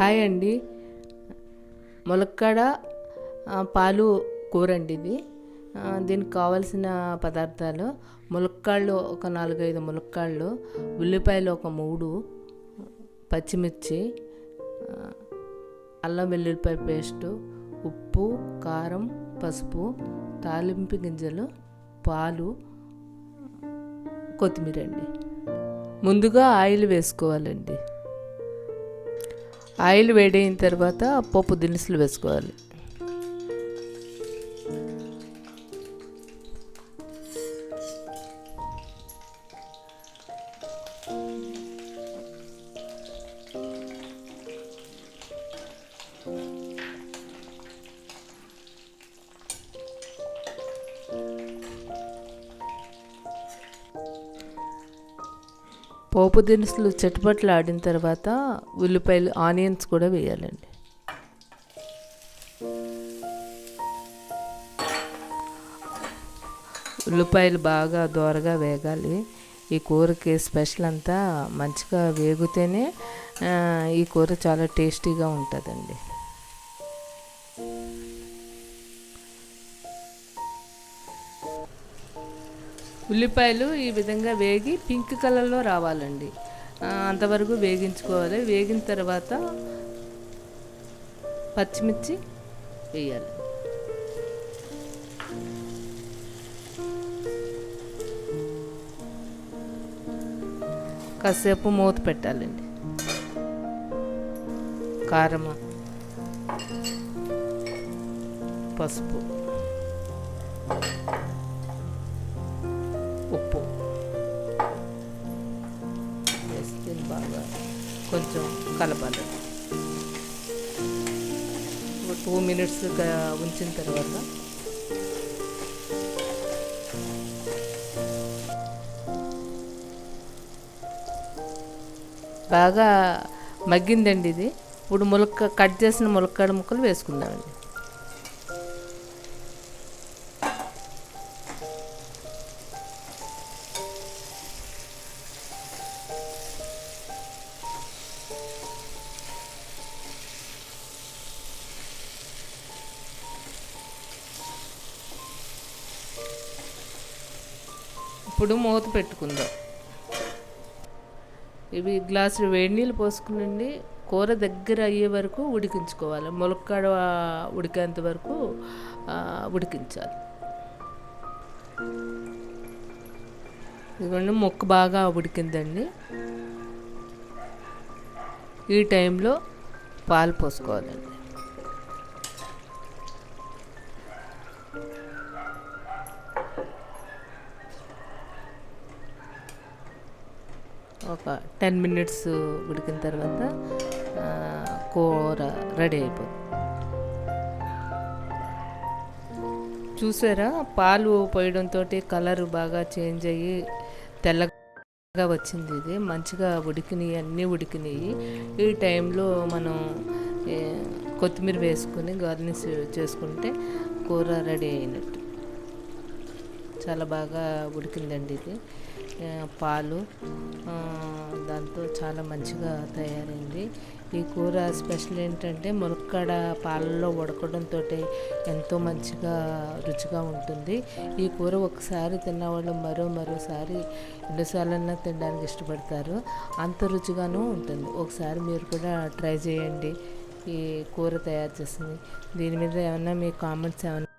Hi అండి. ములక్కాడ పాలు కూర అండి ఇది. దీనికి కావాల్సిన పదార్థాలు: ములక్కాళ్ళు ఒక 4-5 ములక్కాళ్ళు, ఉల్లిపాయలు ఒక 3, పచ్చిమిర్చి, అల్లం వెల్లుల్లిపాయ పేస్టు, ఉప్పు, కారం, పసుపు, తాలింపు గింజలు, పాలు, కొత్తిమీర అండి. ముందుగా ఆయిల్ వేసుకోవాలండి. ఆయిల్ వేడైన తర్వాత పప్పు దినుసులు వేసుకోవాలి. పోపు దినుసులు చెట్టుపట్లు ఆడిన తర్వాత ఉల్లిపాయలు, ఆనియన్స్ కూడా వేయాలండి. ఉల్లిపాయలు బాగా దోరగా వేగాలి. ఈ కూరకి స్పెషల్ అంతా మంచిగా వేగితేనే ఈ కూర చాలా టేస్టీగా ఉంటుందండి. ఉల్లిపాయలు ఈ విధంగా వేగి పింక్ కలర్లో రావాలండి. అంతవరకు వేగించుకోవాలి. వేగిన తర్వాత పచ్చిమిర్చి వేయాలి. కాసేపు మూత పెట్టాలండి. కారం, పసుపు, ఉప్పు వేసి బాగా కొంచెం కలపాలి. ఒక 2 minutes ఉంచిన తర్వాత బాగా మగ్గిందండి ఇది. ఇప్పుడు కట్ చేసిన ములక్కాడ ముక్కలు వేసుకుందామండి. ఇప్పుడు మూత పెట్టుకుందాం. ఇవి గ్లాసులు వేడి నీళ్ళు పోసుకునండి. కూర దగ్గర అయ్యే వరకు ఉడికించుకోవాలి. ములక్కాడ ఉడికేంత వరకు ఉడికించాలి. ఇదిగోండి, ముక్క బాగా ఉడికిందండి. ఈ టైంలో పాలు పోసుకోవాలండి. ఒక 10 minutes ఉడికిన తర్వాత కూర రెడీ అయిపోతుంది. చూసారా, పాలు పోయడంతో కలర్ బాగా చేంజ్ అయ్యి తెల్లగా వచ్చింది. ఇది మంచిగా ఉడికినాయి, అన్నీ ఉడికినాయి. ఈ టైంలో మనం కొత్తిమీర వేసుకొని గార్నిష్ చేసుకుంటే కూర రెడీ అయినట్టు. చాలా బాగా ఉడికిందండి ఇది. పాలు దాంతో చాలా మంచిగా తయారైంది. ఈ కూర స్పెషల్ ఏంటంటే ములక్కాడ పాలల్లో ఉడకడంతో ఎంతో మంచిగా రుచిగా ఉంటుంది. ఈ కూర ఒకసారి తిన్నవాళ్ళు మరోసారి ఎన్నిసార్లన్నా తినడానికి ఇష్టపడతారు. అంత రుచిగాను ఉంటుంది. ఒకసారి మీరు కూడా ట్రై చేయండి. ఈ కూర తయారు చేసింది. దీని మీద ఏమన్నా మీ కామెంట్స్ ఏమన్నా